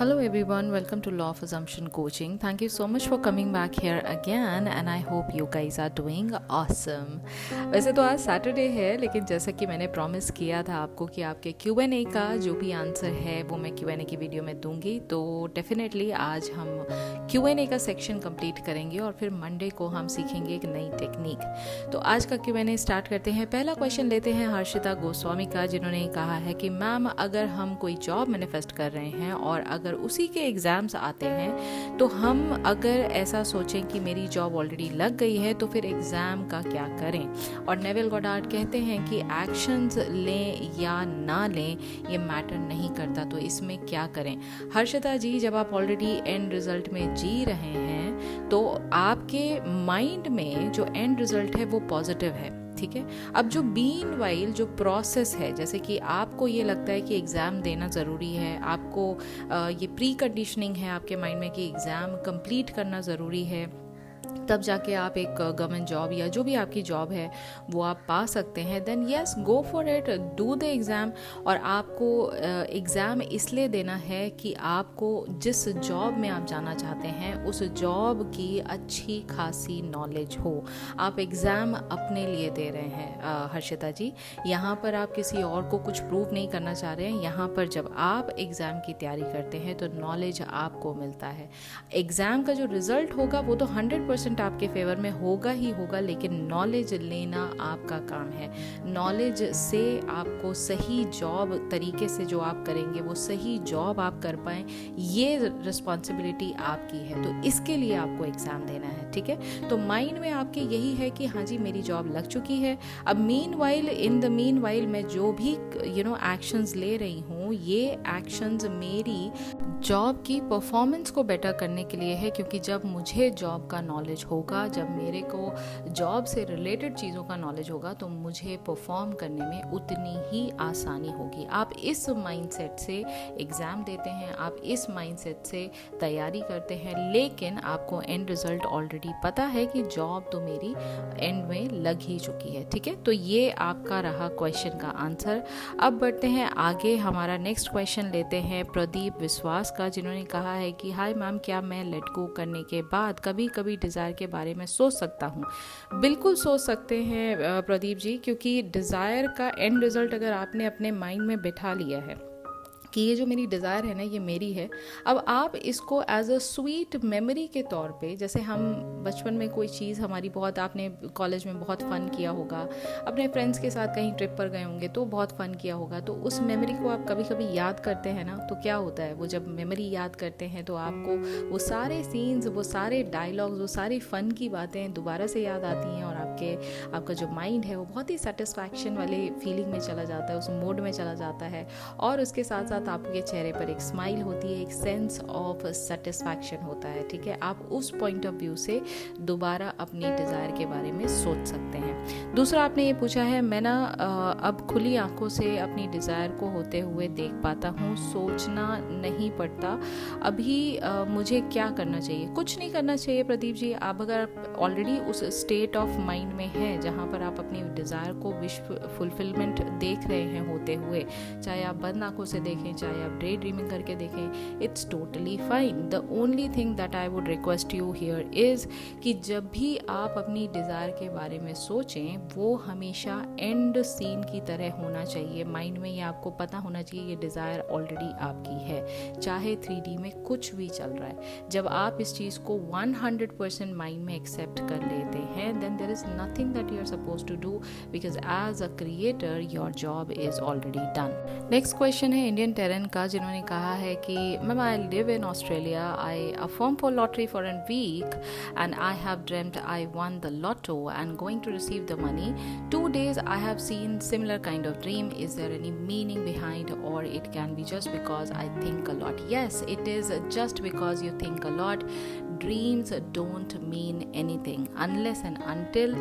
Hello everyone, welcome to Law of Assumption Coaching. Thank you so much for coming back here again and I hope you guys are doing awesome. वैसे तो आज Saturday है लेकिन जैसा कि मैंने promise किया था आपको कि आपके Q&A का जो भी आंसर है वो मैं Q&A की वीडियो में दूंगी, तो डेफिनेटली आज हम Q&A का सेक्शन कंप्लीट करेंगे और फिर मंडे को हम सीखेंगे एक नई टेक्निक। तो आज का Q&A स्टार्ट करते हैं। पहला क्वेश्चन लेते हैं हर्षिता गोस्वामी का, जिन्होंने कहा है कि मैम अगर हम कोई जॉब मैनिफेस्ट कर रहे हैं और अगर उसी के एग्ज़ाम्स आते हैं तो हम अगर ऐसा सोचें कि मेरी जॉब ऑलरेडी लग गई है तो फिर एग्ज़ाम का क्या करें। और नेविल गॉडार्ड कहते हैं कि एक्शंस लें या ना लें ये मैटर नहीं करता, तो इसमें क्या करें। हर्षिता जी, जब आप ऑलरेडी एंड रिज़ल्ट में जी रहे हैं तो आपके माइंड में जो एंड रिज़ल्ट है वो पॉजिटिव है, ठीक है। अब जो बीन वाइल जो प्रोसेस है, जैसे कि आपको ये लगता है कि एग्ज़ाम देना ज़रूरी है, आपको ये प्री कंडीशनिंग है आपके माइंड में कि एग्ज़ाम कंप्लीट करना ज़रूरी है, तब जाके आप एक गवर्नमेंट जॉब या जो भी आपकी जॉब है वो आप पा सकते हैं, then yes go for it, do the exam. और आपको एग्ज़ाम इसलिए देना है कि आपको जिस जॉब में आप जाना चाहते हैं उस जॉब की अच्छी खासी नॉलेज हो। आप एग्ज़ाम अपने लिए दे रहे हैं हर्षिता जी, यहाँ पर आप किसी और को कुछ प्रूव नहीं करना चाह रहे हैं। यहाँ पर जब आप एग्ज़ाम की तैयारी करते हैं तो नॉलेज आपको मिलता है। एग्ज़ाम का जो रिज़ल्ट होगा वो तो 100% आपके फेवर में होगा ही होगा, लेकिन नॉलेज लेना आपका काम है। नॉलेज से आपको सही जॉब तरीके से जो आप करेंगे वो सही जॉब आप कर पाएँ, ये रिस्पॉन्सिबिलिटी आपकी है। तो इसके लिए आपको एग्ज़ाम देना है, ठीक है। तो माइंड में आपके यही है कि हाँ जी मेरी जॉब लग चुकी है। अब इन द मीन वाइल मैं जो भी एक्शंस ले रही हूँ, ये एक्शंस मेरी जॉब की परफॉर्मेंस को बेटर करने के लिए है, क्योंकि जब मुझे जॉब का नॉलेज होगा, जब मेरे को जॉब से रिलेटेड चीज़ों का नॉलेज होगा तो मुझे परफॉर्म करने में उतनी ही आसानी होगी। आप इस माइंडसेट से एग्ज़ाम देते हैं, आप इस माइंडसेट से तैयारी करते हैं, लेकिन आपको एंड रिज़ल्ट ऑलरेडी पता है कि जॉब तो मेरी एंड में लग ही चुकी है, ठीक है। तो ये आपका रहा क्वेश्चन का आंसर। अब बढ़ते हैं आगे, हमारा नेक्स्ट क्वेश्चन लेते हैं प्रदीप विश्वास का, जिन्होंने कहा है कि हाय मैम, क्या मैं लेट गो करने के बाद कभी कभी डिज़ायर के बारे में सोच सकता हूँ। बिल्कुल सोच सकते हैं प्रदीप जी, क्योंकि डिज़ायर का एंड रिज़ल्ट अगर आपने अपने माइंड में बिठा लिया है कि ये जो मेरी डिज़ायर है ना ये मेरी है, अब आप इसको एज अ स्वीट मेमोरी के तौर पे, जैसे हम बचपन में कोई चीज़ हमारी बहुत, आपने कॉलेज में बहुत फ़न किया होगा, अपने फ्रेंड्स के साथ कहीं ट्रिप पर गए होंगे तो बहुत फ़न किया होगा, तो उस मेमोरी को आप कभी कभी याद करते हैं ना, तो क्या होता है वो जब मेमोरी याद करते हैं तो आपको वो सारे सीन्स, वो सारे डायलॉग्स, वो सारी फ़न की बातें दोबारा से याद आती हैं और आपका जो माइंड है वो बहुत ही सेटिस्फैक्शन वाले फीलिंग में चला जाता है, उस मोड में चला जाता है, और उसके साथ साथ आपके चेहरे पर एक स्माइल होती है, एक सेंस ऑफ सेटिस्फैक्शन होता है, ठीक है। आप उस पॉइंट ऑफ व्यू से दोबारा अपनी डिज़ायर के बारे में सोच सकते हैं। दूसरा आपने ये पूछा है, मैं ना अब खुली आंखों से अपनी डिज़ायर को होते हुए देख पाता हूँ, सोचना नहीं पड़ता, अभी मुझे क्या करना चाहिए। कुछ नहीं करना चाहिए प्रदीप जी। आप अगर ऑलरेडी उस स्टेट ऑफ माइंड में हैं जहाँ पर आप अपनी डिज़ायर को विश फुलफिलमेंट देख रहे हैं होते हुए, चाहे आप बंद आंखों से देखें, चाहे आप डे ड्रीमिंग करके देखें, it's totally fine. The only thing that I would request you here is कि जब भी आप अपनी डिज़ायर के बारे में सोचें वो हमेशा एंड सीन की तरह होना चाहिए। माइंड में ये आपको पता होना चाहिए ये डिज़ायर ऑलरेडी आपकी है, चाहे 3D में कुछ भी चल रहा है। जब आप इस चीज़ को 100% माइंड में एक्सेप्ट कर लेते हैं, then there is nothing that you are suppose to do, because as a creator your job is already done. Next question है इंडियन टेरन का, जिन्होंने कहा है कि ma'am I live in Australia, I affirm for lottery for an week and I have dreamed I won the lotto and going to receive the money 2 days I have seen similar kind of dream. Is there any meaning behind, or it can be just because I think a lot? Yes, it is just because you think a lot. Dreams don't mean anything unless and until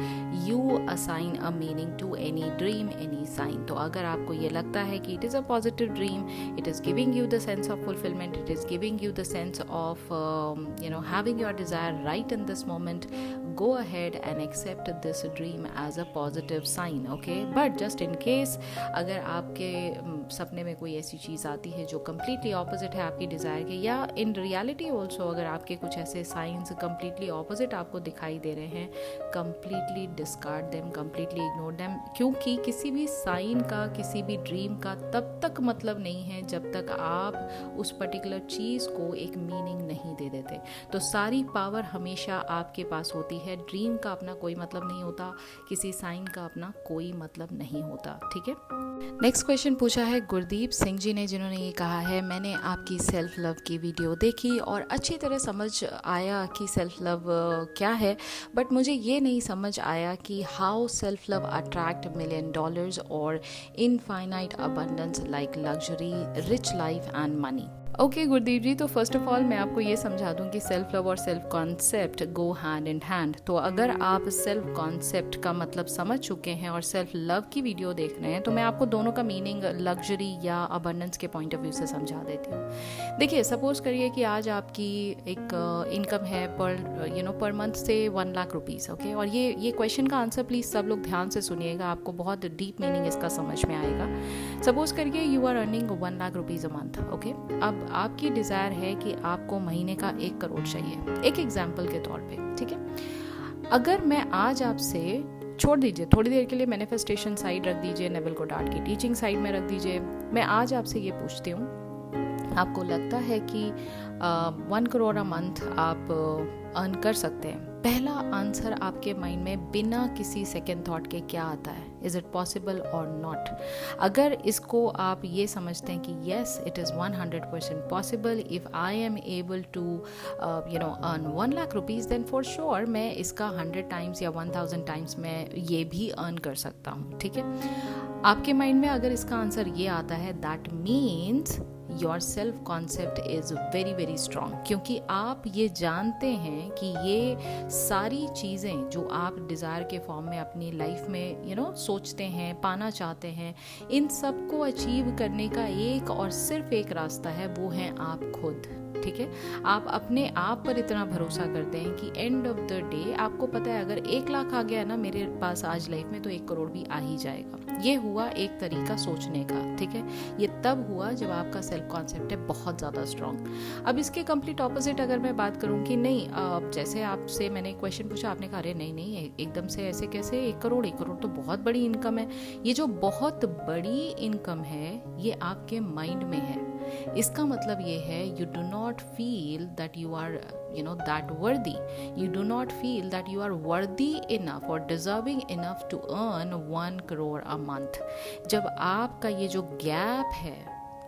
you assign a meaning to any dream, any sign. तो अगर आपको ये लगता है कि it is a positive dream, it is giving you the sense of fulfillment, it is giving you the sense of having your desire right in this moment, go ahead and accept this dream as a positive sign, okay? But just in case अगर आपके सपने में कोई ऐसी चीज़ आती है जो completely opposite है आपकी डिज़ायर के, या in reality also अगर आपके कुछ ऐसे साइंस completely opposite आपको दिखाई दे रहे हैं, completely discard them, completely ignore them, क्योंकि किसी भी साइन का, किसी भी ड्रीम का तब तक मतलब नहीं है जब तक आप उस पर्टिकुलर चीज़ को एक मीनिंग नहीं दे देते। तो सारी पावर हमेशा आपके पास होती है। ड्रीम का अपना कोई मतलब नहीं होता, किसी साइन का अपना कोई मतलब नहीं होता, ठीक है। नेक्स्ट क्वेश्चन पूछा है गुरदीप सिंह जी ने, जिन्होंने ये कहा है, मैंने आपकी सेल्फ लव की वीडियो देखी और अच्छी तरह समझ आया कि सेल्फ लव क्या है, बट मुझे ये नहीं समझ आया कि how self love attract $1 million और infinite abundance like luxury, rich life and money. Okay Gurdeep ji, तो फर्स्ट ऑफ ऑल मैं आपको ये समझा दूं कि सेल्फ लव और self concept go hand in hand. तो अगर आप सेल्फ कॉन्सेप्ट का मतलब समझ चुके हैं और सेल्फ लव की वीडियो देख रहे हैं, तो मैं आपको दोनों का मीनिंग लग्जरी या अबंडेंस के पॉइंट ऑफ व्यू से समझा देती हूँ। देखिए, सपोज करिए कि आज आपकी एक इनकम है पर मंथ से 1 लाख रुपीज़, ओके। और ये क्वेश्चन का आंसर प्लीज़ सब लोग ध्यान से सुनिएगा, आपको बहुत डीप मीनिंग इसका समझ में आएगा। सपोज करिए you are earning 1 lakh rupees a month, okay. अब आपकी डिज़ायर है कि आपको महीने का 1 करोड़ चाहिए, एक एग्जाम्पल के तौर पे, ठीक है। अगर मैं आज आपसे, छोड़ दीजिए थोड़ी देर के लिए मैनिफेस्टेशन साइड रख दीजिए, नेविल गोडार्ड की टीचिंग साइड में रख दीजिए, मैं आज आपसे ये पूछती हूँ, आपको लगता है कि 1 करोड़ अ मंथ आप अर्न कर सकते हैं? पहला आंसर आपके माइंड में बिना किसी सेकेंड थॉट के क्या आता है? इज़ इट पॉसिबल और नॉट? अगर इसको आप ये समझते हैं कि yes it is 100% possible, if I am able to earn 1 lakh rupees, then for sure मैं इसका 100 टाइम्स या 1000 टाइम्स मैं ये भी अर्न कर सकता हूँ, ठीक है। आपके माइंड में अगर इसका आंसर ये आता है, that means your self concept is very very strong, क्योंकि आप ये जानते हैं कि ये सारी चीज़ें जो आप डिज़ायर के फॉर्म में अपनी लाइफ में सोचते हैं, पाना चाहते हैं, इन सब को अचीव करने का एक और सिर्फ एक रास्ता है, वो है आप खुद, ठीक है। आप अपने आप पर इतना भरोसा करते हैं कि एंड ऑफ द डे आपको पता है अगर 1 लाख आ गया ना मेरे पास आज लाइफ में, तो 1 करोड़ भी आ ही जाएगा। ये हुआ एक तरीका सोचने का, ठीक है। ये तब हुआ जब आपका सेल्फ कॉन्सेप्ट है बहुत ज़्यादा स्ट्रॉन्ग। अब इसके कंप्लीट ऑपोजिट अगर मैं बात करूँ कि नहीं, जैसे आपसे मैंने क्वेश्चन पूछा, आपने कहा अरे नहीं एकदम से ऐसे कैसे, 1 करोड़ तो बहुत बड़ी इनकम है। ये जो बहुत बड़ी इनकम है ये आपके माइंड में है। इसका मतलब ये है you do not feel that you are that worthy, you do not feel that you are worthy enough or deserving enough to earn 1 crore a month। जब आपका ये जो गैप है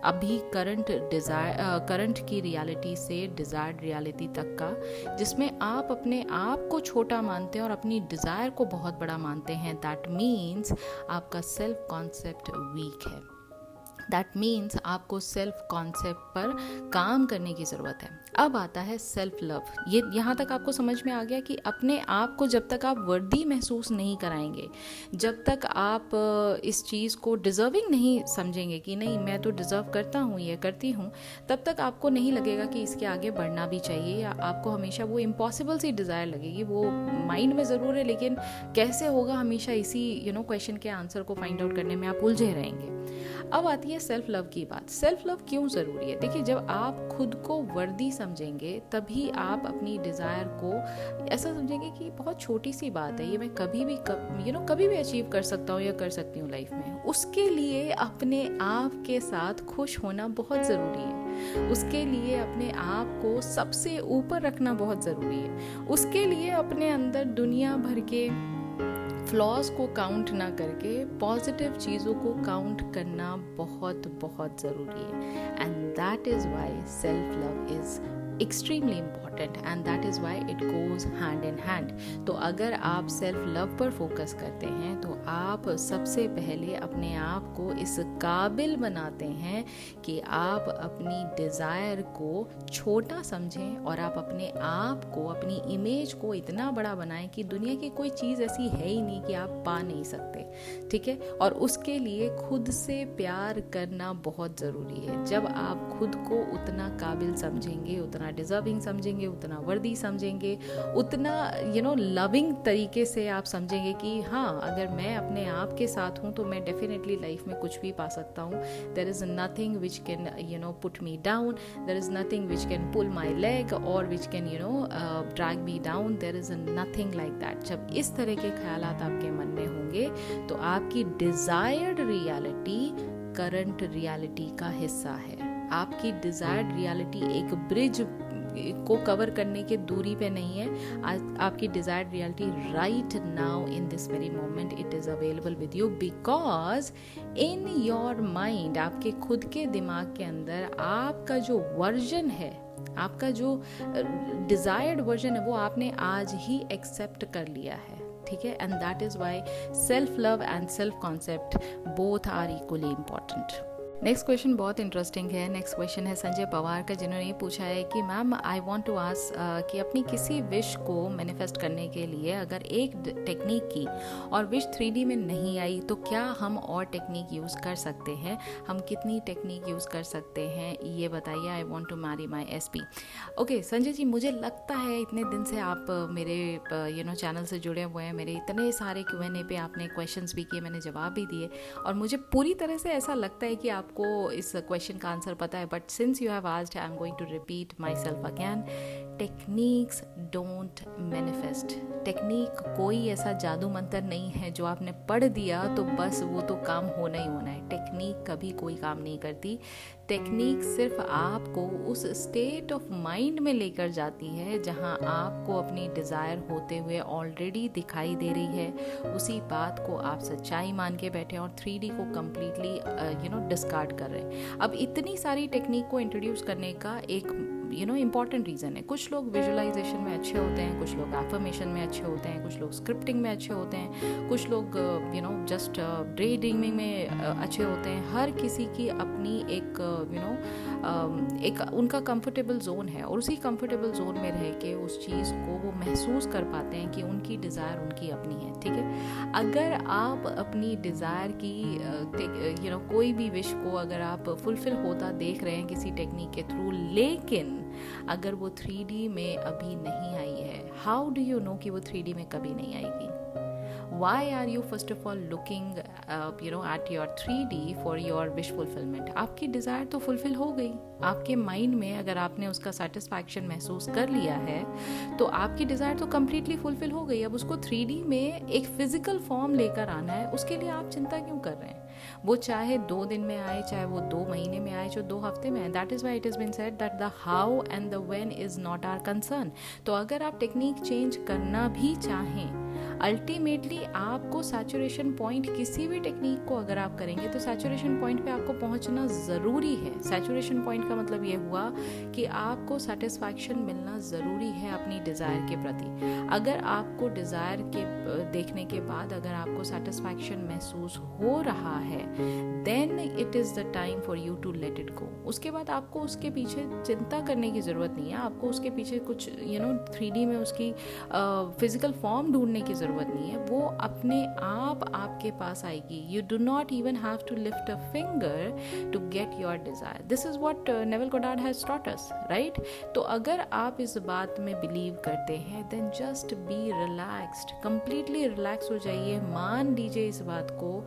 अभी करंट की रियलिटी से डिज़ायर्ड रियलिटी तक का, जिसमें आप अपने आप को छोटा मानते हैं और अपनी डिज़ायर को बहुत बड़ा मानते हैं, दैट मीन्स आपका सेल्फ कॉन्सेप्ट वीक है। दैट मीन्स आपको सेल्फ कॉन्सेप्ट पर काम करने की ज़रूरत है। अब आता है सेल्फ लव। ये यहाँ तक आपको समझ में आ गया कि अपने आप को जब तक आप वर्दी महसूस नहीं कराएंगे, जब तक आप इस चीज़ को डिज़र्विंग नहीं समझेंगे कि नहीं मैं तो डिज़र्व करता हूँ, ये करती हूँ, तब तक आपको नहीं लगेगा कि इसके आगे बढ़ना भी चाहिए, या आपको हमेशा वो इम्पॉसिबल सी डिज़ायर लगेगी। वो माइंड में ज़रूर है लेकिन कैसे होगा, हमेशा इसी क्वेश्चन के आंसर को फाइंड आउट करने में आप उलझे रहेंगे। अब आती है सेल्फ लव की बात। सेल्फ लव क्यों ज़रूरी है? देखिए, जब आप खुद को वर्दी समझेंगे तभी आप अपनी डिज़ायर को ऐसा समझेंगे कि बहुत छोटी सी बात है, ये मैं कभी भी अचीव कर सकता हूँ या कर सकती हूँ लाइफ में। उसके लिए अपने आप के साथ खुश होना बहुत ज़रूरी है, उसके लिए अपने आप को सबसे ऊपर रखना बहुत ज़रूरी है, उसके लिए अपने अंदर दुनिया भर के फ्लॉज को काउंट ना करके पॉजिटिव चीज़ों को काउंट करना बहुत बहुत ज़रूरी है। And that is why self love is extremely important and that is why it goes hand in hand। तो अगर आप सेल्फ लव पर फोकस करते हैं तो आप सबसे पहले अपने आप को इस काबिल बनाते हैं कि आप अपनी डिज़ायर को छोटा समझें और आप अपने आप को, अपनी इमेज को इतना बड़ा बनाएं कि दुनिया की कोई चीज़ ऐसी है ही नहीं कि आप पा नहीं सकते, ठीक है। और उसके लिए खुद से प्यार करना बहुत ज़रूरी है। जब आप खुद को उतना काबिल समझेंगे, उतना डिज़र्विंग समझेंगे, उतना वर्दी समझेंगे, उतना लविंग तरीके से आप समझेंगे कि हाँ, अगर मैं अपने आप के साथ हूँ तो मैं डेफिनेटली लाइफ में कुछ भी पा सकता हूँ. There is nothing which can put me down, there is nothing which can pull my leg और which can drag me down. There is nothing like that. जब इस तरह के ख्यालात आपके मन में होंगे तो आपकी डिज़ायर्ड रियलिटी करंट रियलिटी का हिस्सा है. आपकी डिज़ायर्ड रियलिटी एक ब्रिज को कवर करने के दूरी पे नहीं है. आपकी desired reality right now in this very moment it is available with you, because in your mind, आपके खुद के दिमाग के अंदर आपका जो वर्जन है, आपका जो डिज़ायर्ड वर्जन है, वो आपने आज ही एक्सेप्ट कर लिया है. ठीक है. And that is why self love and self concept both are equally important. Next question बहुत इंटरेस्टिंग है. नेक्स्ट क्वेश्चन है संजय पवार का, जिन्होंने ये पूछा है कि ma'am I want to ask कि अपनी किसी विश को मैनिफेस्ट करने के लिए अगर एक टेक्निक की और विश 3D में नहीं आई तो क्या हम और टेक्निक यूज़ कर सकते हैं? हम कितनी टेक्निक यूज़ कर सकते हैं ये बताइए. I want to marry my SP. Okay Sanjay ji, मुझे लगता है इतने दिन से आप मेरे चैनल से जुड़े हुए हैं, मेरे इतने सारे Q&A पे आपने क्वेश्चंस भी किए, मैंने जवाब भी दिए, और मुझे पूरी तरह से ऐसा लगता है कि आप को इस क्वेश्चन का आंसर पता है. But since you have asked, I am going to repeat myself again. Techniques don't manifest. Technique कोई ऐसा जादू मंत्र नहीं है जो आपने पढ़ दिया तो बस वो तो काम होना ही होना है. टेक्निक कभी कोई काम नहीं करती. टेक्निक सिर्फ आपको उस स्टेट ऑफ माइंड में लेकर जाती है जहां आपको अपनी डिज़ायर होते हुए ऑलरेडी दिखाई दे रही है. उसी बात को आप सच्चाई मान के बैठे और 3D को कम्प्लीटली डिस्कार्ड कर रहे हैं. अब इतनी सारी टेक्निक को इंट्रोड्यूस करने का एक इम्पॉर्टेंट रीज़न है. कुछ लोग विजुअलाइजेशन में अच्छे होते हैं, कुछ लोग एफर्मेशन में अच्छे होते हैं, कुछ लोग स्क्रिप्टिंग में अच्छे होते हैं, कुछ लोग जस्ट डे ड्रीमिंग में अच्छे होते हैं. हर किसी की अपनी एक एक उनका कंफर्टेबल जोन है और उसी कंफर्टेबल जोन में रह के उस चीज़ को वो महसूस कर पाते हैं कि उनकी डिज़ायर उनकी अपनी है. ठीक है. अगर आप अपनी डिज़ायर की कोई भी विश को अगर आप फुलफिल होता देख रहे हैं किसी टेक्निक के थ्रू, लेकिन अगर वो 3D में अभी नहीं आई है, हाउ डू यू नो कि वो 3D में कभी नहीं आएगी? Why are you first of all looking at your 3D for your wish fulfillment? आपकी डिज़ायर तो फुलफिल हो गई. आपके माइंड में अगर आपने उसका सेटिस्फैक्शन महसूस कर लिया है तो आपकी डिज़ायर तो कम्प्लीटली फुलफिल हो गई. अब उसको 3D में एक फिजिकल फॉर्म लेकर आना है, उसके लिए आप चिंता क्यों कर रहे हैं? वो चाहे 2 दिन में आए, चाहे वो 2 महीने में आए, जो 2 हफ्ते में आए. That is why it is been said that the how and the when is not our concern. तो अगर आप टेक्निक चेंज करना भी चाहें, अल्टीमेटली आपको सैचुरेशन पॉइंट, किसी भी टेक्निक को अगर आप करेंगे तो सैचुरेशन पॉइंट पे आपको पहुंचना ज़रूरी है. सैचुरेशन पॉइंट का मतलब ये हुआ कि आपको सेटिस्फैक्शन मिलना ज़रूरी है अपनी डिज़ायर के प्रति. अगर आपको डिज़ायर के देखने के बाद अगर आपको सेटिस्फैक्शन महसूस हो रहा है, then it is the time for you to let it go. उसके बाद आपको उसके पीछे चिंता करने की ज़रूरत नहीं है. आपको उसके पीछे कुछ 3D में उसकी फिजिकल फॉर्म ढूंढने की ज़रूरत नहीं है. वो अपने आप आपके पास आएगी. You do not even have to lift a finger to get your desire. This is what Neville Goddard has taught us, right? तो अगर आप इस बात में बिलीव करते हैं, then just be relaxed, completely relax हो जाइए. मान लीजिए इस बात को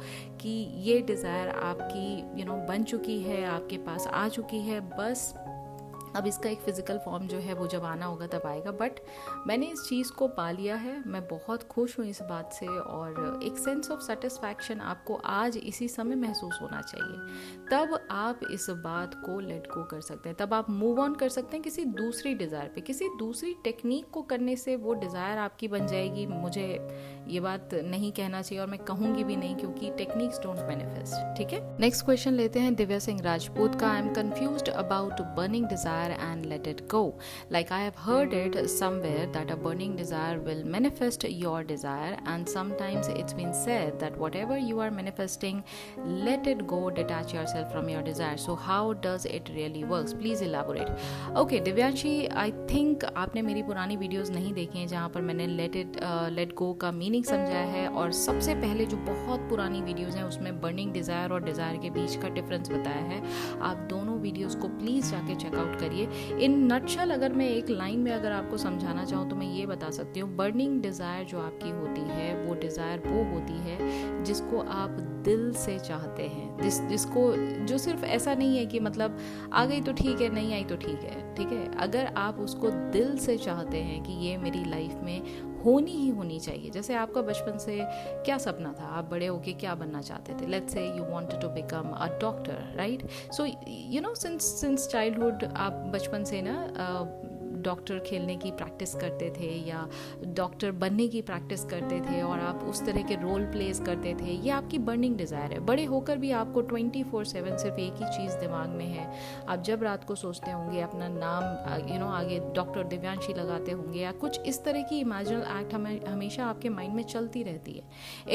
कि ये डिज़ायर आपकी बन चुकी है, आपके पास आ चुकी है. बस अब इसका एक फ़िज़िकल फॉर्म जो है वो जब आना होगा तब आएगा. बट मैंने इस चीज़ को पा लिया है, मैं बहुत खुश हूँ इस बात से, और एक सेंस ऑफ सेटिस्फैक्शन आपको आज इसी समय महसूस होना चाहिए. तब आप इस बात को लेट गो कर सकते हैं, तब आप मूव ऑन कर सकते हैं किसी दूसरी डिज़ायर पे. किसी दूसरी टेक्निक को करने से वो डिज़ायर आपकी बन जाएगी, मुझे ये बात नहीं कहना चाहिए और मैं कहूँगी भी नहीं, क्योंकि टेक्निक्स डोंट मैनिफेस्ट. ठीक है. नेक्स्ट क्वेश्चन लेते हैं दिव्या सिंह राजपूत का. I am confused about burning desire and let it go. Like I have heard it somewhere that a burning desire will manifest your desire, and sometimes it's been said that whatever you are manifesting, let it go, detach yourself from your desire. So how does it really works? Please elaborate. Okay, Divyanshi, I think आपने मेरी पुरानी videos नहीं देखी हैं जहाँ पर मैंने let go का मीनिंग समझाया है, और सबसे पहले जो बहुत पुरानी वीडियोस हैं उसमें बर्निंग डिज़ायर और डिज़ायर के बीच का डिफरेंस बताया है. आप दोनों वीडियोस को प्लीज़ जाके चेकआउट करिए. लिए। इन नटशल अगर मैं एक लाइन में अगर आपको समझाना चाहूँ तो मैं ये बता सकती हूँ, बर्निंग डिज़ायर जो आपकी होती है वो डिज़ायर वो होती है जिसको आप दिल से चाहते हैं, जिसको जो सिर्फ ऐसा नहीं है कि मतलब आ गई तो ठीक है, नहीं आई तो ठीक है। अगर आप उसको दिल से चाहते हैं कि ये मेरी लाइफ में होनी ही होनी चाहिए। जैसे आपका बचपन से क्या सपना था, आप बड़े होके क्या बनना चाहते थे? Let's say you wanted to become a doctor, right? So you know since childhood आप बचपन से ना डॉक्टर खेलने की प्रैक्टिस करते थे या डॉक्टर बनने की प्रैक्टिस करते थे और आप उस तरह के रोल प्लेस करते थे। ये आपकी बर्निंग डिज़ायर है। बड़े होकर भी आपको 24/7 सिर्फ एक ही चीज़ दिमाग में है। आप जब रात को सोचते होंगे अपना नाम आगे डॉक्टर दिव्यांशी लगाते होंगे या कुछ इस तरह की इमेजिनल एक्ट हमेशा आपके माइंड में चलती रहती है।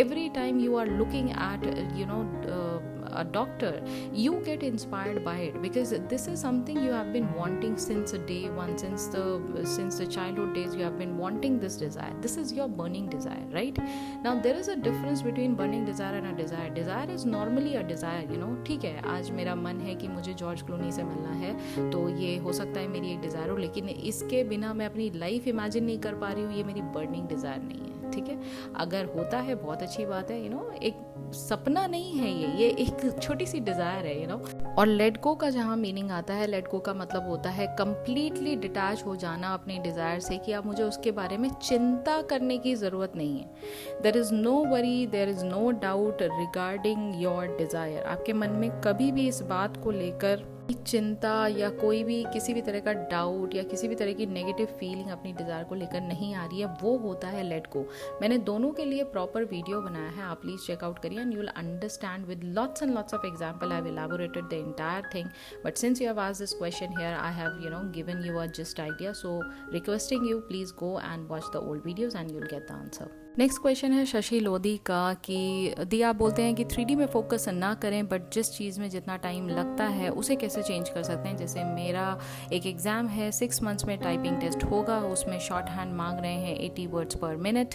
Every time you are looking at a doctor, you get inspired by it because this is something you have been wanting since day one, since the childhood days you have been wanting this desire. This is your burning desire, right? Now there is a difference between burning desire and a desire. Desire is normally a desire, ठीक है, आज मेरा मन है कि मुझे George Clooney से मिलना है, तो ये हो सकता है मेरी एक डिज़ायर हो, लेकिन इसके बिना मैं अपनी लाइफ इमेजिन नहीं कर पा रही हूँ, ये मेरी बर्निंग डिज़ायर नहीं है। ठीक है, अगर होता है बहुत अच्छी बात है, एक सपना नहीं है ये एक छोटी सी डिज़ायर है। और लेट गो का जहाँ मीनिंग आता है, लेट गो का मतलब होता है कंप्लीटली डिटैच हो जाना अपनी डिज़ायर से, कि अब मुझे उसके बारे में चिंता करने की ज़रूरत नहीं है। There is no worry, there is no doubt regarding your desire. आपके मन में कभी भी इस बात को लेकर चिंता या कोई भी किसी भी तरह का डाउट या किसी भी तरह की नेगेटिव फीलिंग अपनी डिज़ायर को लेकर नहीं आ रही है, वो होता है लेट गो। मैंने दोनों के लिए प्रॉपर वीडियो बनाया है, आप प्लीज़ चेकआउट करिए and you will understand with lots and lots of example. I have elaborated the entire thing, but since you have asked this question here, I have given you a just idea, so requesting you please go and watch the old videos and you will get the answer. Next question है शशि लोधी का कि दी आप बोलते हैं कि 3D में focus ना करें, बट जिस चीज़ में जितना टाइम लगता है उसे कैसे चेंज कर सकते हैं? जैसे मेरा एक एग्ज़ाम है, 6 मंथ्स में टाइपिंग टेस्ट होगा, उसमें शॉर्ट हैंड मांग रहे हैं 80 वर्ड्स पर मिनट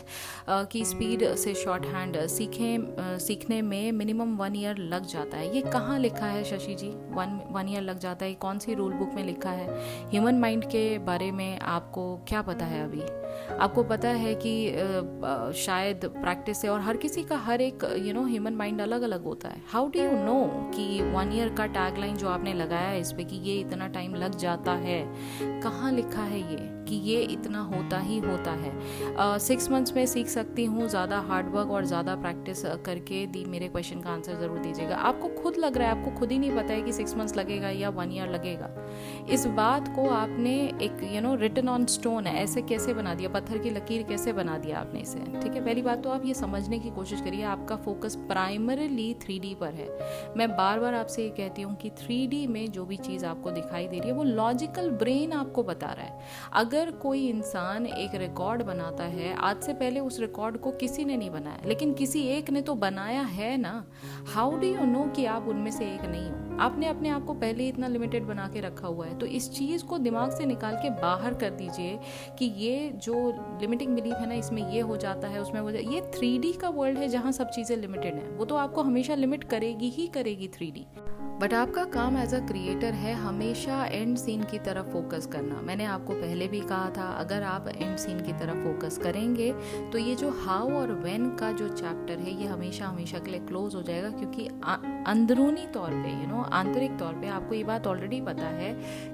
की स्पीड से शॉर्ट हैंड सीखने में मिनिमम 1 ईयर लग जाता है। ये कहाँ लिखा है शशि जी? 1 ईयर लग जाता है? कौन सी रूल बुक में लिखा है? ह्यूमन माइंड के बारे में आपको क्या पता है? अभी आपको पता है कि शायद प्रैक्टिस है, और हर किसी का हर एक ह्यूमन माइंड अलग अलग होता है। हाउ डू यू नो कि 1 ईयर का टैगलाइन जो आपने लगाया है इस पे कि ये इतना टाइम लग जाता है, कहाँ लिखा है ये कि ये इतना होता ही होता है? 6 मंथ्स में सीख सकती हूँ, ज़्यादा हार्डवर्क और ज़्यादा प्रैक्टिस करके। मेरे क्वेश्चन का आंसर ज़रूर दीजिएगा। आपको खुद लग रहा है, आपको खुद ही नहीं पता है कि 6 मंथ्स लगेगा या 1 ईयर लगेगा। इस बात को आपने एक रिटन ऑन स्टोन है, ऐसे कैसे बना दिया, पत्थर की लकीर कैसे बना दिया आपने इसे? ठीक है, पहली बात तो आप ये समझने की कोशिश करिए, आपका फोकस प्राइमरीली 3D पर है। मैं बार बार आपसे ये कहती हूँ कि 3D में जो भी चीज़ आपको दिखाई दे रही है वो लॉजिकल ब्रेन आपको बता रहा है। अगर कोई इंसान एक रिकॉर्ड बनाता है, आज से पहले उस रिकॉर्ड को किसी ने नहीं बनाया, लेकिन किसी एक ने तो बनाया है ना। हाउ डू यू नो कि आप उनमें से एक नहीं हो? आपने अपने आप को पहले ही इतना लिमिटेड बना के रखा हुआ है। तो इस चीज़ को दिमाग से निकाल के बाहर कर दीजिए कि ये जो लिमिटिंग बिलीफ है ना, इसमें ये हो जाता है, उसमें ये 3D का वर्ल्ड है जहाँ सब चीज़ें लिमिटेड हैं। वो तो आपको हमेशा लिमिट करेगी ही करेगी 3D। बट आपका काम एज अ क्रिएटर है हमेशा एंड सीन की तरफ फोकस करना। मैंने आपको पहले भी कहा था, अगर आप एंड सीन की तरफ फोकस करेंगे तो ये जो हाउ और व्हेन का जो चैप्टर है ये हमेशा हमेशा के लिए क्लोज हो जाएगा, क्योंकि अंदरूनी तौर पे आंतरिक तौर पे आपको ये बात ऑलरेडी पता है,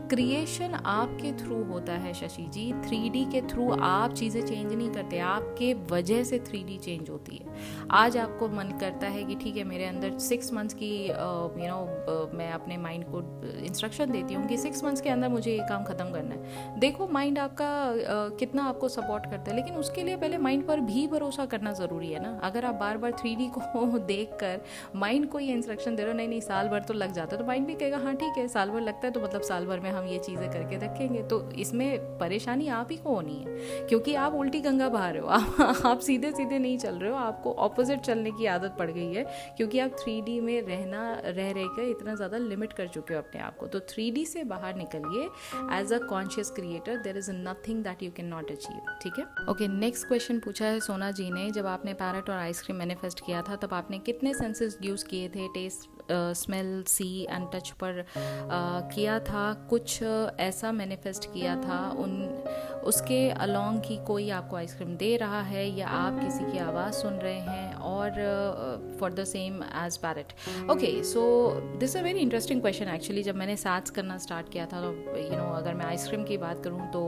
क्रिएशन आपके थ्रू होता है शशि जी। 3D के थ्रू आप चीज़ें चेंज नहीं करते, आपके वजह से 3D चेंज होती है। आज आपको मन करता है कि ठीक है, मेरे अंदर 6 मंथ्स की मैं अपने माइंड को इंस्ट्रक्शन देती हूँ कि 6 मंथ्स के अंदर मुझे ये काम ख़त्म करना है। देखो माइंड आपका कितना आपको सपोर्ट करता है, लेकिन उसके लिए पहले माइंड पर भी भरोसा करना ज़रूरी है ना। अगर आप बार बार 3D को देख कर माइंड को ये इंस्ट्रक्शन दे रहे हो, नहीं साल भर तो लग जाता है, तो माइंड भी कहेगा हाँ ठीक है, साल भर लगता है तो मतलब साल भर में हम ये चीज़ें करके रखेंगे। तो इसमें परेशानी आप ही को होनी है, क्योंकि आप उल्टी गंगा बहा रहे हो। आप सीधे सीधे नहीं चल रहे हो, आपको ऑपोजिट चलने की आदत पड़ गई है, क्योंकि आप 3D में रह के इतना ज़्यादा लिमिट कर चुके हो अपने आप को। तो 3D से बाहर निकलिए। As a conscious creator there is nothing that you can not achieve, ठीक है। ओके, नेक्स्ट क्वेश्चन पूछा है सोना जी ने, जब आपने पैरट और आइसक्रीम मैनिफेस्ट किया था तब आपने कितने सेंसेस यूज़ किए थे? Taste, smell, see and touch पर किया था, कुछ ऐसा मैनिफेस्ट किया था उसके अलोंग की कोई आपको आइसक्रीम दे रहा है या आप किसी की आवाज़ सुन रहे हैं, और for the same as parrot? Okay, so this a very interesting question actually. जब मैंने सैट्स करना स्टार्ट किया था तो अगर मैं आइसक्रीम की बात करूँ तो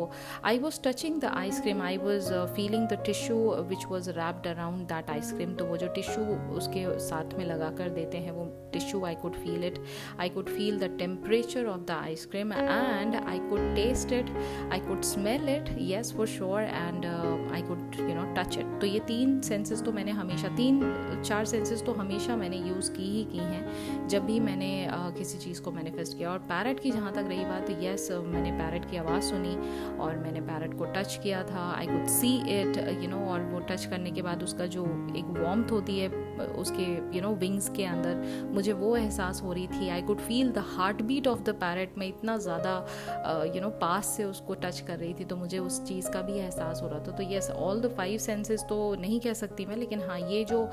I was touching the ice cream, I was feeling the tissue which was wrapped around that ice cream. तो वो जो टिश्यू उसके साथ में लगा कर देते हैं, वो tissue, I could feel it, I could feel the temperature of the ice cream and I could taste it, I could smell it, yes for sure, and I could touch it. तो ये 3 सेंसेस तो मैंने हमेशा, 3-4 senses तो हमेशा मैंने use की हैं जब भी मैंने किसी चीज़ को मैनिफेस्ट किया। और पैरट की जहाँ तक रही बात, येस मैंने पैरट की आवाज़ सुनी और मैंने पैरट को टच किया था, आई कुड सी इट, और वो टच करने के बाद उसका जो एक वार्मथ होती है उसके विंग्स के अंदर, मुझे वो एहसास हो रही थी। I could feel the heart beat of the parrot. मैं इतना ज़्यादा पास से उसको टच कर रही थी तो मुझे उस चीज़ का भी एहसास हो रहा था। तो येस, ऑल द 5 सेंसेस तो नहीं कह सकती मैं, लेकिन हाँ, ये जो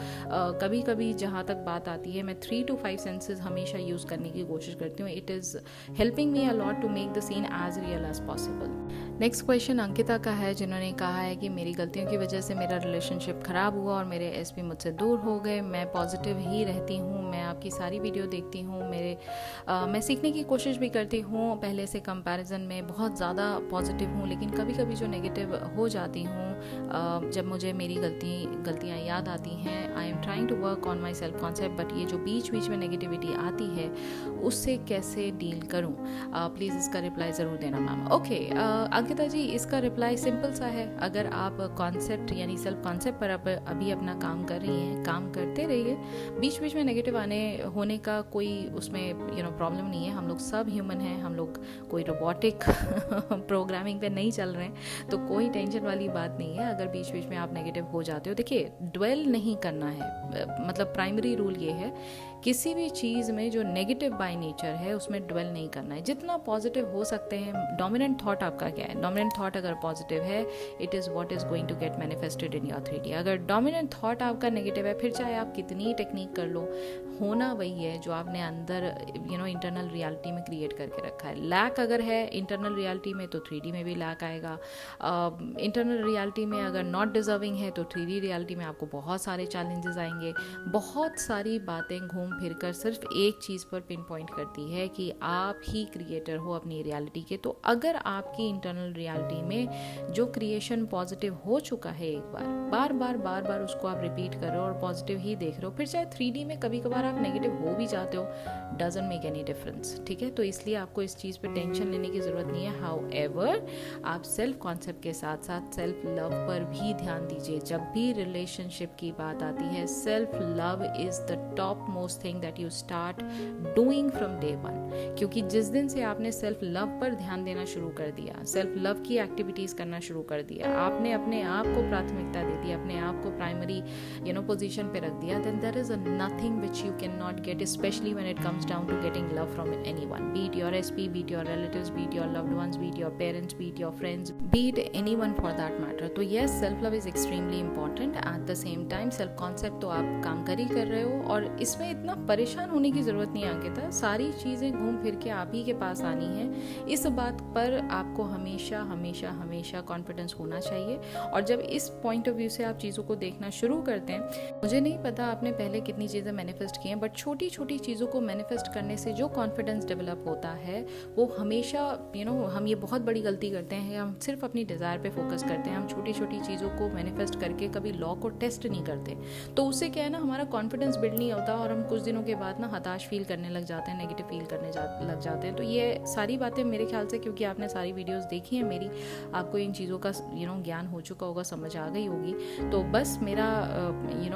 कभी कभी जहाँ तक बात आती है, मैं 3 to 5 सेंसेस हमेशा यूज़ करने की कोशिश करती हूँ। It is helping me a lot to make the scene as real as possible. Next question Ankita का है, जिन्होंने कहा है कि मेरी गलतियों की वजह से मेरा रिलेशनशिप ख़राब हुआ और मेरे एसपी मुझसे दूर हो गए। मैं पॉजिटिव ही रहती हूँ, मैं आपकी सारी वीडियो देखती हूँ, मैं सीखने की कोशिश भी करती हूँ, पहले से कंपैरिजन में बहुत ज़्यादा पॉजिटिव हूँ, लेकिन कभी कभी जो नेगेटिव हो जाती हूँ जब मुझे मेरी गलतियाँ याद आती हैं। I am trying to work on my self concept, but ये जो बीच बीच में नेगेटिविटी आती है उससे कैसे डील करूँ? प्लीज़ इसका रिप्लाई ज़रूर देना मैम। ओके अंकिता जी, इसका रिप्लाई सिंपल सा है। अगर आप कॉन्सेप्ट यानी सेल्फ कॉन्सेप्ट पर अभी अपना काम कर रही हैं, काम करते रहिए। बीच बीच में नेगेटिव होने का कोई उसमें प्रॉब्लम नहीं है। हम लोग सब ह्यूमन हैं, हम लोग कोई रोबोटिक प्रोग्रामिंग पे नहीं चल रहे हैं, तो कोई टेंशन वाली बात नहीं है अगर बीच बीच में आप नेगेटिव हो जाते हो। देखिए, ड्वेल नहीं करना है, मतलब प्राइमरी रूल ये है, किसी भी चीज़ में जो नेगेटिव बाय नेचर है उसमें ड्वेल नहीं करना है। जितना पॉजिटिव हो सकते हैं। डोमिनेंट थॉट आपका क्या है? डोमिनेंट थॉट अगर पॉजिटिव है, it is what is going to get manifested in your 3D। अगर डोमिनेंट थॉट आपका नेगेटिव है, फिर चाहे आप कितनी टेक्निक कर लो, होना वही है जो आपने अंदर इंटरनल रियलिटी में क्रिएट करके रखा है। लैक अगर है इंटरनल रियलिटी में तो 3D में भी लैक आएगा। इंटरनल रियलिटी में अगर नॉट डिजर्विंग है तो 3D रियलिटी में आपको बहुत सारे चैलेंजेस आएंगे। बहुत सारी बातें घूम फिर कर सिर्फ एक चीज़ पर पिन पॉइंट करती है कि आप ही क्रिएटर हो अपनी रियलिटी के। तो अगर आपकी इंटरनल रियलिटी में जो क्रिएशन पॉजिटिव हो चुका है, एक बार बार उसको आप रिपीट कर रहे हो और पॉजिटिव ही देख रहे हो, फिर चाहे 3D में कभी कभार आप नेगेटिव हो भी जाते हो, डजंट मेक एनी डिफरेंस, ठीक है। तो इसलिए आपको इस चीज़ पे टेंशन लेने की ज़रूरत नहीं है। हाउएवर, आप सेल्फ कॉन्सेप्ट के साथ साथ सेल्फ लव पर भी ध्यान दीजिए। जब भी रिलेशनशिप की बात आती है, self love is the top most thing that you start doing from day 1। क्योंकि जिस दिन से आपने सेल्फ लव पर ध्यान देना शुरू कर दिया, सेल्फ लव की एक्टिविटीज़ करना शुरू कर दिया, आपने अपने आप को प्राथमिकता दे दी, अपने आप को प्राइमरी पोजीशन पे रख दिया, then there is nothing which you cannot get, especially when it comes down to getting love from anyone, be it your SP, be it your relatives, be it your loved ones, be it your parents, be it your friends, be it anyone for that matter. तो yes, self love is extremely important. At the same time, self concept तो आप काम कर ही कर रहे हो और इसमें इतना परेशान होने की ज़रूरत नहीं है अंकिता। सारी चीज़ें घूम फिर के आप ही के पास आनी है। इस बात पर आपको हमेशा हमेशा हमेशा कॉन्फिडेंस होना चाहिए। और जब इस पॉइंट ऑफ व्यू से आप चीज़ों को देखना शुरू करते हैं, मुझे नहीं पता आपने पहले कितनी चीज़ें मैनिफेस्ट की हैं, बट छोटी छोटी चीज़ों को मैनिफेस्ट करने से जो कॉन्फिडेंस डेवलप होता है वो हमेशा हम ये बहुत बड़ी गलती करते हैं, हम सिर्फ अपनी डिज़ायर पे फोकस करते हैं। हम छोटी छोटी चीज़ों को मैनिफेस्ट करके कभी लॉ को टेस्ट नहीं करते, तो उससे क्या है ना, हमारा कॉन्फिडेंस बिल्ड नहीं होता और हम कुछ दिनों के बाद ना हताश फील करने लग जाते हैं, नेगेटिव फील करने लग जाते हैं। तो ये सारी बातें मेरे ख्याल से, क्योंकि आपने सारी वीडियोज़ देखी हैं मेरी, आपको इन चीज़ों का ज्ञान हो चुका होगा, समझ आ गई होगी। तो बस मेरा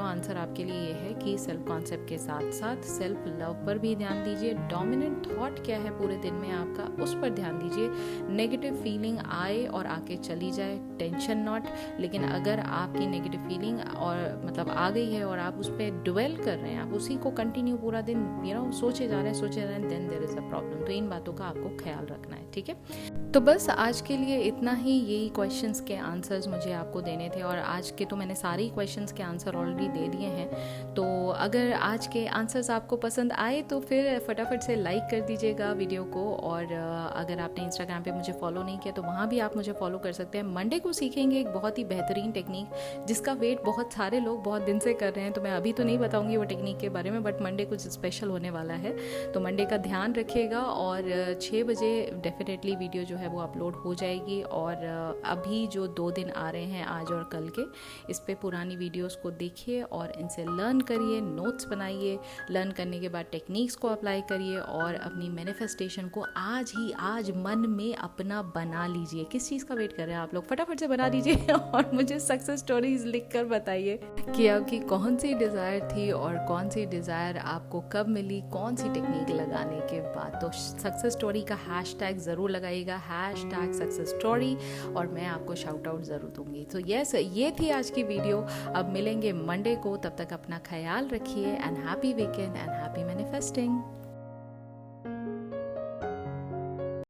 आंसर आपके लिए ये है कि सेल्फ कॉन्सेप्ट के साथ साथ सेल्फ लव पर भी ध्यान दीजिए। डोमिनेंट थॉट क्या है पूरे दिन में आपका, उस पर ध्यान दीजिए। नेगेटिव फीलिंग आए और आके चली जाए, टेंशन नॉट। लेकिन अगर आपकी नेगेटिव फीलिंग और आ गई है और आप उस पर ड्वेल कर रहे हैं, आप उसी को कंटिन्यू पूरा दिन सोचे जा रहे हैं, then there is a problem. तो इन बातों का आपको ख्याल रखना है, ठीक है। तो बस आज के लिए इतना ही, यही क्वेश्चंस के आंसर्स मुझे आपको देने थे, और आज के तो मैंने सारे क्वेश्चंस के आंसर ऑलरेडी दे दिए हैं। तो अगर आज के आंसर्स आपको पसंद आए तो फिर फटाफट से लाइक कर दीजिएगा वीडियो को, और अगर आपने इंस्टाग्राम पे मुझे फॉलो नहीं किया तो वहाँ भी आप मुझे फॉलो कर सकते हैं। मंडे को सीखेंगे एक बहुत ही बेहतरीन टेक्निक जिसका वेट बहुत सारे लोग बहुत दिन से कर रहे हैं, तो मैं अभी तो नहीं बताऊँगी वो टेक्निक के बारे में, बट मंडे कुछ स्पेशल होने वाला है, तो मंडे का ध्यान रखिएगा। और 6 बजे डेफिनेटली वीडियो जो है वो अपलोड हो जाएगी। और अभी जो 2 दिन आ रहे हैं, आज और कल के, इस पे पुरानी वीडियोस को देखिए और इनसे लर्न करिए, नोट्स बनाइए, लर्न करने के बाद टेक्निक्स को अप्लाई करिए और अपनी मैनिफेस्टेशन को आज मन में अपना बना लीजिए। किस चीज़ का वेट कर रहे हैं आप लोग? फटाफट से बना लीजिए और मुझे सक्सेस स्टोरीज लिख कर बताइए कि आपकी कौन सी डिज़ायर थी और कौन सी डिज़ायर आपको कब मिली, कौन सी टेक्निक लगाने के बाद। तो सक्सेस स्टोरी का हैशटैग ज़रूर लगाइएगा, #सक्सेस स्टोरी, और मैं आपको शाउट आउट ज़रूर दूंगी। तो यस, ये थी आज की वीडियो। अब मिलेंगे मंडे को, तब तक अपना ख्याल रखिए, and happy weekend and happy manifesting.